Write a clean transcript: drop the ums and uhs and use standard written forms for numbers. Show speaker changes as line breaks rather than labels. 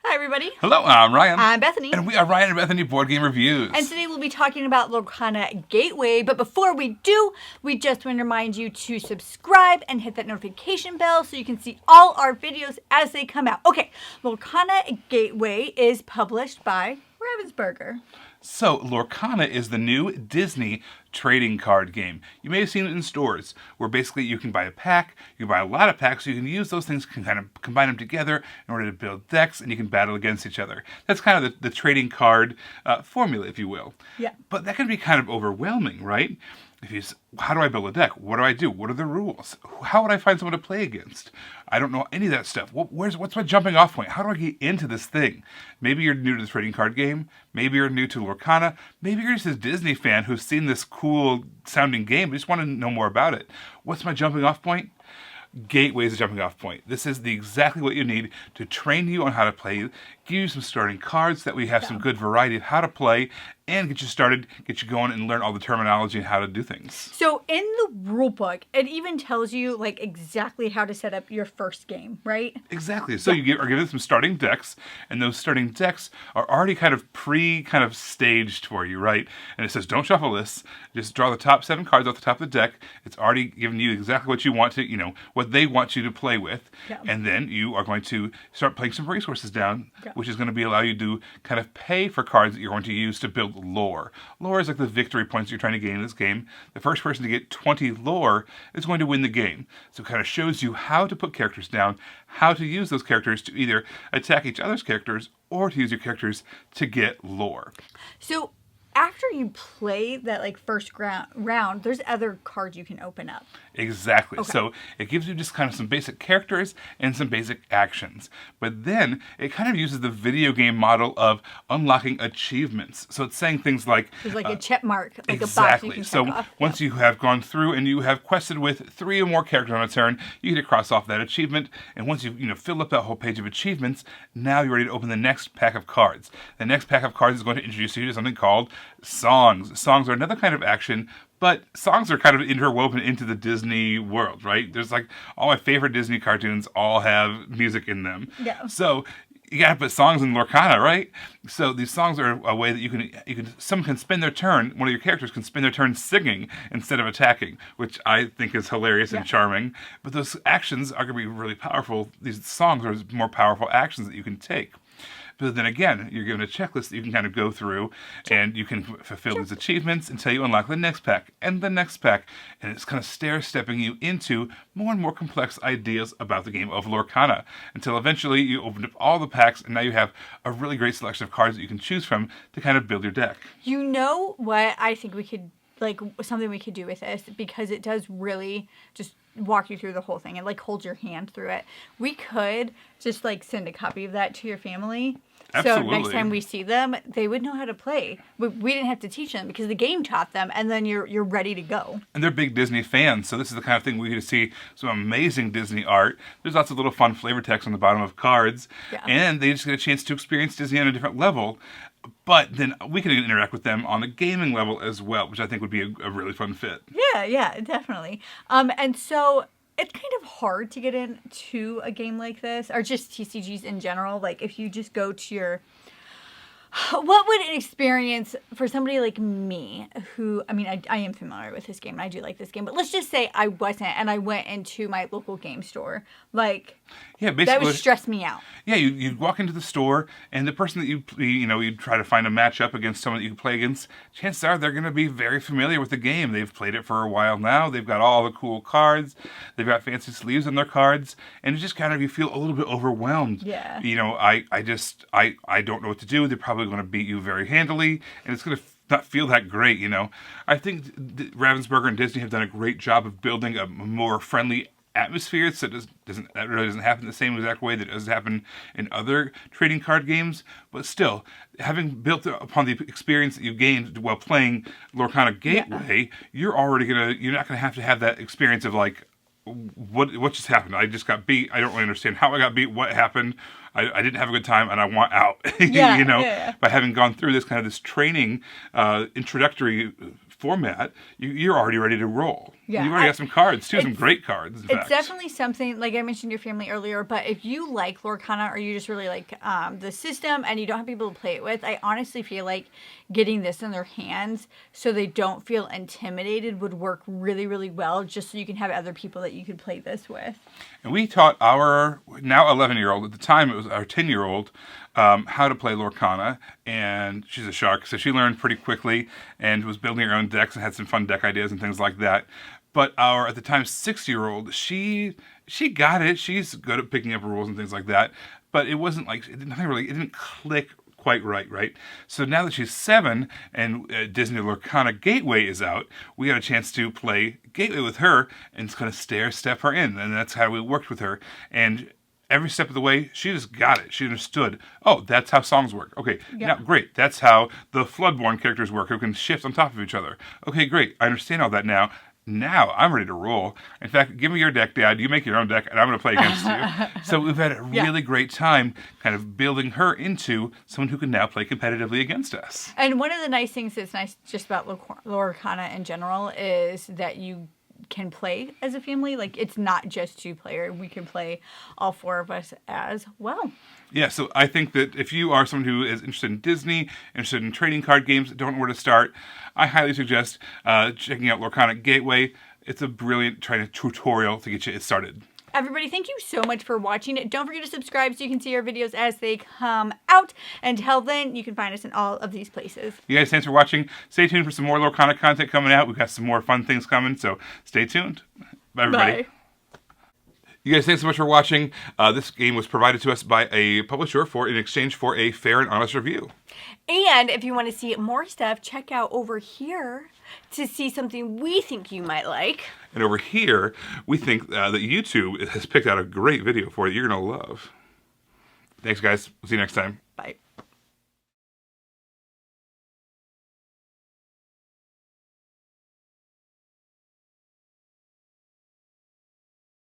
Hi, everybody.
Hello, I'm Ryan.
I'm Bethany.
And we are Ryan and Bethany Board Game Reviews.
And today we'll be talking about Lorcana Gateway. But before we do, we just want to remind you to subscribe and hit that notification bell so you can see all our videos as they come out. Okay, Lorcana Gateway is published by Ravensburger.
So, Lorcana is the new Disney trading card game. You may have seen it in stores, where basically you can buy a pack, you can buy a lot of packs, so you can use those things, can kind of combine them together in order to build decks, and you can battle against each other. That's kind of the trading card formula, if you will.
Yeah.
But that can be kind of overwhelming, right? How do I build a deck? What do I do? What are the rules? How would I find someone to play against? I don't know any of that stuff. What's my jumping off point? How do I get into this thing? Maybe you're new to the trading card game. Maybe you're new to Lorcana. Maybe you're just a Disney fan who's seen this cool sounding game but just want to know more about it. What's my jumping off point? Gateway is a jumping off point. This is exactly what you need to train you on how to play, give you some starting cards so that we have some good variety of how to play, and get you started, get you going, and learn all the terminology and how to do things.
So in the rule book, it even tells you like exactly how to set up your first game, right?
Exactly. So you are given some starting decks, and those starting decks are already kind of staged for you, right? And it says don't shuffle this. Just draw the top 7 cards off the top of the deck. It's already giving you exactly what you want to, what they want you to play with.
Yeah.
And then you are going to start putting some resources down, which is going to allow you to kind of pay for cards that you're going to use to build lore. Lore is like the victory points you're trying to gain in this game. The first person to get 20 lore is going to win the game. So it kind of shows you how to put characters down, how to use those characters to either attack each other's characters or to use your characters to get lore.
So after you play that first round, there's other cards you can open up.
Exactly.
Okay.
So it gives you just kind of some basic characters and some basic actions. But then it kind of uses the video game model of unlocking achievements. So it's saying things like...
There's a check mark, like
exactly.
A box you can
So
check off.
Once you have gone through and you have quested with 3 or more characters on a turn, you get to cross off that achievement. And once you've filled up that whole page of achievements, now you're ready to open the next pack of cards. The next pack of cards is going to introduce you to something called songs. Songs are another kind of action, but songs are kind of interwoven into the Disney world, right? There's all my favorite Disney cartoons all have music in them.
Yeah.
So you gotta put songs in Lorcana, right? So these songs are a way that someone can spend their turn, one of your characters can spend their turn singing instead of attacking, which I think is hilarious and charming. But those actions are gonna be really powerful. These songs are more powerful actions that you can take. But then again, you're given a checklist that you can kind of go through, and you can fulfill these achievements until you unlock the next pack, and the next pack. And it's kind of stair-stepping you into more and more complex ideas about the game of Lorcana, until eventually you open up all the packs, and now you have a really great selection of cards that you can choose from to kind of build your deck.
You know what I think we could, something we could do with this, because it does really just walk you through the whole thing and hold your hand through it. We could just send a copy of that to your family.
Absolutely.
So next time we see them, they would know how to play. We didn't have to teach them because the game taught them, and then you're ready to go.
And they're big Disney fans, so this is the kind of thing we get to see some amazing Disney art. There's lots of little fun flavor text on the bottom of cards, and they just get a chance to experience Disney on a different level. But then we can interact with them on the gaming level as well, which I think would be a really fun fit.
Yeah, definitely. And so it's kind of hard to get into a game like this, or just TCGs in general. If you just go to your... What would an experience for somebody like me who, I am familiar with this game and I do like this game, but let's just say I wasn't and I went into my local game store.
Basically,
that would stress me out.
Yeah, you'd walk into the store, and the person that you'd try to find a matchup against someone that you can play against, chances are they're going to be very familiar with the game. They've played it for a while now. They've got all the cool cards. They've got fancy sleeves on their cards, and it's just kind of, you feel a little bit overwhelmed.
Yeah.
I don't know what to do. They're probably going to beat you very handily, and it's going to not feel that great, I think Ravensburger and Disney have done a great job of building a more friendly atmosphere, so that really doesn't happen the same exact way that it does happen in other trading card games. But still, having built upon the experience that you gained while playing Lorcana Gateway, you're not gonna have to have that experience of what just happened? I just got beat. I don't really understand how I got beat. What happened? I didn't have a good time, and I want out. By having gone through this training introductory format, you're already ready to roll.
Yeah,
You've already got some cards, too, some great cards, in fact.
It's definitely something, like I mentioned your family earlier, but if you like Lorcana or you just really like the system and you don't have people to play it with, I honestly feel like getting this in their hands so they don't feel intimidated would work really, really well, just so you can have other people that you could play this with.
And we taught our now 11-year-old, at the time it was our 10-year-old, how to play Lorcana, and she's a shark, so she learned pretty quickly and was building her own decks and had some fun deck ideas and things like that. But our, at the time, 6-year-old, she got it. She's good at picking up rules and things like that, but it wasn't like, it didn't click quite right? So now that she's 7 and Disney Lorcana Gateway is out, we got a chance to play Gateway with her and kind of step her in, and that's how we worked with her. And every step of the way, she just got it. She understood, oh, that's how songs work. Okay, now great. That's how the Floodborn characters work, who can shift on top of each other. Okay, great. I understand all that now. Now I'm ready to roll. In fact, give me your deck, Dad. You make your own deck, and I'm going to play against you. So we've had a really great time kind of building her into someone who can now play competitively against us.
And one of the nice things that's nice just about Lorcana in general is that you can play as a family. Like, it's not just 2-player. We can play all 4 of us as well.
Yeah, so I think that if you are someone who is interested in Disney, interested in trading card games, don't know where to start, I highly suggest checking out Lorcana Gateway. It's a brilliant tutorial to get you started.
Everybody, thank you so much for watching it. Don't forget to subscribe so you can see our videos as they come out. Until then, you can find us in all of these places.
You guys, thanks for watching. Stay tuned for some more Lorcana content coming out. We've got some more fun things coming, so stay tuned. Bye, everybody.
Bye.
You guys, thanks so much for watching. This game was provided to us by a publisher in exchange for a fair and honest review.
And if you want to see more stuff, check out over here to see something we think you might like.
And over here, we think that YouTube has picked out a great video for you you're going to love. Thanks, guys. We'll see you next time.
Bye.